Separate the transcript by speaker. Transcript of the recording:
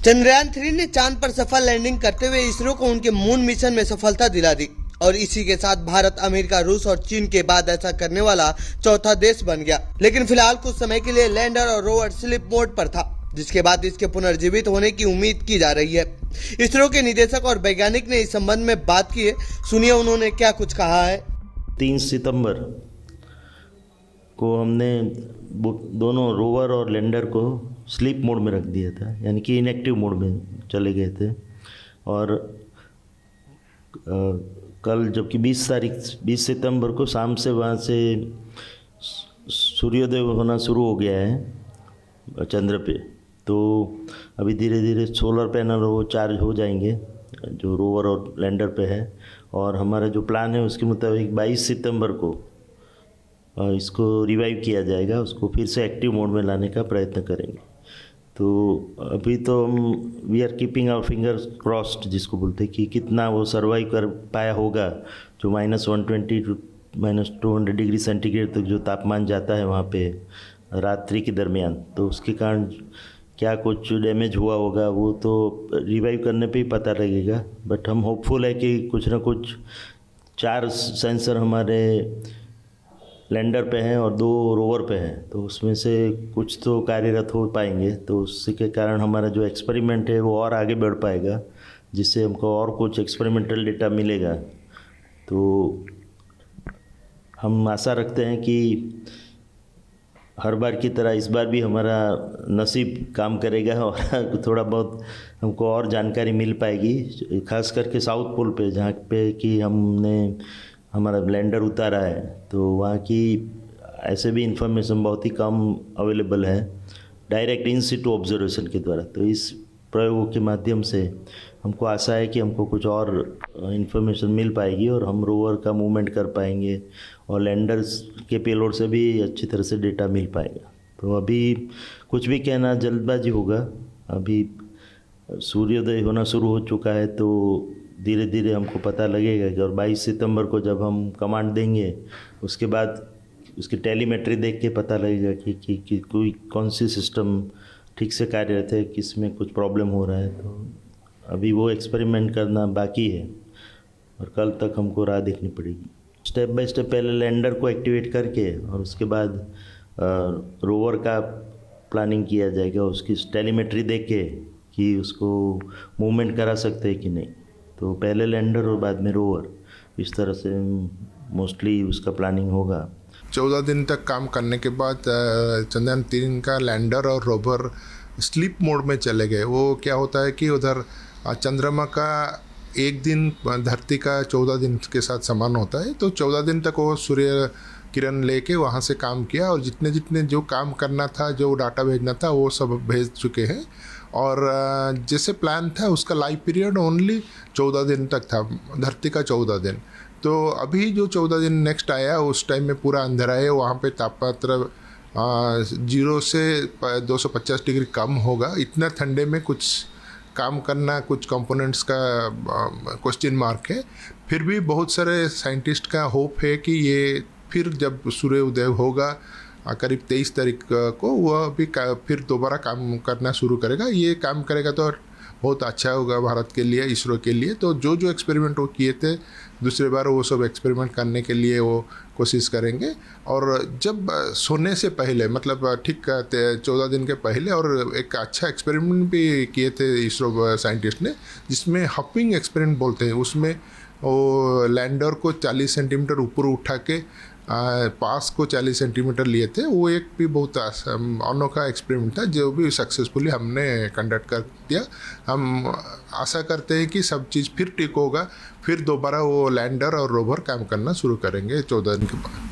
Speaker 1: चंद्रयान-3 ने चांद पर सफल लैंडिंग करते हुए इसरो को उनके मून मिशन में सफलता दिला दी और इसी के साथ भारत, अमेरिका, रूस और चीन के बाद ऐसा करने वाला चौथा देश बन गया। लेकिन फिलहाल कुछ समय के लिए लैंडर और रोवर स्लीप मोड पर था, जिसके बाद इसके पुनर्जीवित होने की उम्मीद की जा रही है। इसरो के निदेशक और वैज्ञानिक ने इस संबंध में बात की है। सुनिए उन्होंने क्या कुछ कहा है।
Speaker 2: 3 सितंबर को हमने दोनों रोवर और लैंडर को स्लीप मोड में रख दिया था, यानी कि इनएक्टिव मोड में चले गए थे। और कल जबकि 20 सितंबर को शाम से वहाँ से सूर्योदय होना शुरू हो गया है चंद्र पे, तो अभी धीरे धीरे सोलर पैनल वो चार्ज हो जाएंगे जो रोवर और लैंडर पे है। और हमारा जो प्लान है उसके मुताबिक 22 सितंबर को इसको रिवाइव किया जाएगा, उसको फिर से एक्टिव मोड में लाने का प्रयत्न करेंगे। तो अभी तो हम we are keeping our fingers crossed, जिसको बोलते हैं कि कितना वो सर्वाइव कर पाया होगा। जो -120 टू -200 डिग्री सेंटीग्रेड तक जो तापमान जाता है वहाँ पे रात्रि के दरमियान, तो उसके कारण क्या कुछ डैमेज हुआ होगा वो तो रिवाइव करने पे ही पता लगेगा। बट हम होपफुल है कि कुछ ना कुछ 4 सेंसर हमारे लैंडर पे हैं और 2 रोवर पे हैं, तो उसमें से कुछ तो कार्यरत हो पाएंगे। तो उसी के कारण हमारा जो एक्सपेरिमेंट है वो और आगे बढ़ पाएगा, जिससे हमको और कुछ एक्सपेरिमेंटल डेटा मिलेगा। तो हम आशा रखते हैं कि हर बार की तरह इस बार भी हमारा नसीब काम करेगा और थोड़ा बहुत हमको और जानकारी मिल पाएगी, खास करके साउथ पोल पे, जहाँ पे कि हमने हमारा लैंडर उतारा है। तो वहाँ की ऐसे भी इंफॉर्मेशन बहुत ही कम अवेलेबल है डायरेक्ट इन सिटू ऑब्जर्वेशन के द्वारा। तो इस प्रयोगों के माध्यम से हमको आशा है कि हमको कुछ और इन्फॉर्मेशन मिल पाएगी और हम रोवर का मूवमेंट कर पाएंगे और लैंडर्स के पेलोड से भी अच्छी तरह से डेटा मिल पाएगा। तो अभी कुछ भी कहना जल्दबाजी होगा। अभी सूर्योदय होना शुरू हो चुका है, तो धीरे धीरे हमको पता लगेगा कि और 22 सितंबर को जब हम कमांड देंगे उसके बाद उसकी टेलीमेट्री देख के पता लगेगा कि कोई कौन सी सिस्टम ठीक से कार्यरत है, किस में कुछ प्रॉब्लम हो रहा है। तो अभी वो एक्सपेरिमेंट करना बाकी है और कल तक हमको राह देखनी पड़ेगी। स्टेप बाय स्टेप पहले लैंडर को एक्टिवेट करके और उसके बाद रोवर का प्लानिंग किया जाएगा, उसकी टेलीमेट्री देख के कि उसको मूवमेंट करा सकते हैं कि नहीं। तो पहले लैंडर और बाद में रोवर, इस तरह से मोस्टली उसका प्लानिंग होगा।
Speaker 3: 14 दिन तक काम करने के बाद चंद्रयान-3 का लैंडर और रोवर स्लीप मोड में चले गए। वो क्या होता है कि उधर चंद्रमा का एक दिन धरती का 14 दिन के साथ समान होता है। तो 14 दिन तक वो सूर्य किरण लेके वहाँ से काम किया और जितने जितने जो काम करना था, जो डाटा भेजना था, वो सब भेज चुके हैं। और जैसे प्लान था उसका लाइफ पीरियड ओनली 14 दिन तक था, धरती का 14 दिन। तो अभी जो 14 दिन नेक्स्ट आया उस टाइम में पूरा अंधेरा है, वहाँ पे तापमात्रा 0 से 250 डिग्री कम होगा। इतना ठंडे में कुछ काम करना, कुछ कंपोनेंट्स का क्वेश्चन मार्क है। फिर भी बहुत सारे साइंटिस्ट का होप है कि ये फिर जब सूर्य उदय होगा करीब 23 तारीख को, वह भी फिर दोबारा काम करना शुरू करेगा। ये काम करेगा तो बहुत अच्छा होगा भारत के लिए, इसरो के लिए। तो जो जो एक्सपेरिमेंट वो किए थे दूसरे बार वो सब एक्सपेरिमेंट करने के लिए वो कोशिश करेंगे। और जब सोने से पहले, मतलब ठीक 14 दिन के पहले, और एक अच्छा एक्सपेरिमेंट भी किए थे इसरो साइंटिस्ट ने, जिसमें हपिंग एक्सपेरिमेंट बोलते हैं। उसमें वो लैंडर को 40 सेंटीमीटर ऊपर उठा के पास को 40 सेंटीमीटर लिए थे। वो एक भी बहुत अनोखा एक्सपेरिमेंट था जो भी सक्सेसफुली हमने कंडक्ट कर दिया। हम आशा करते हैं कि सब चीज़ फिर ठीक होगा, फिर दोबारा वो लैंडर और रोवर काम करना शुरू करेंगे 14 दिन के बाद।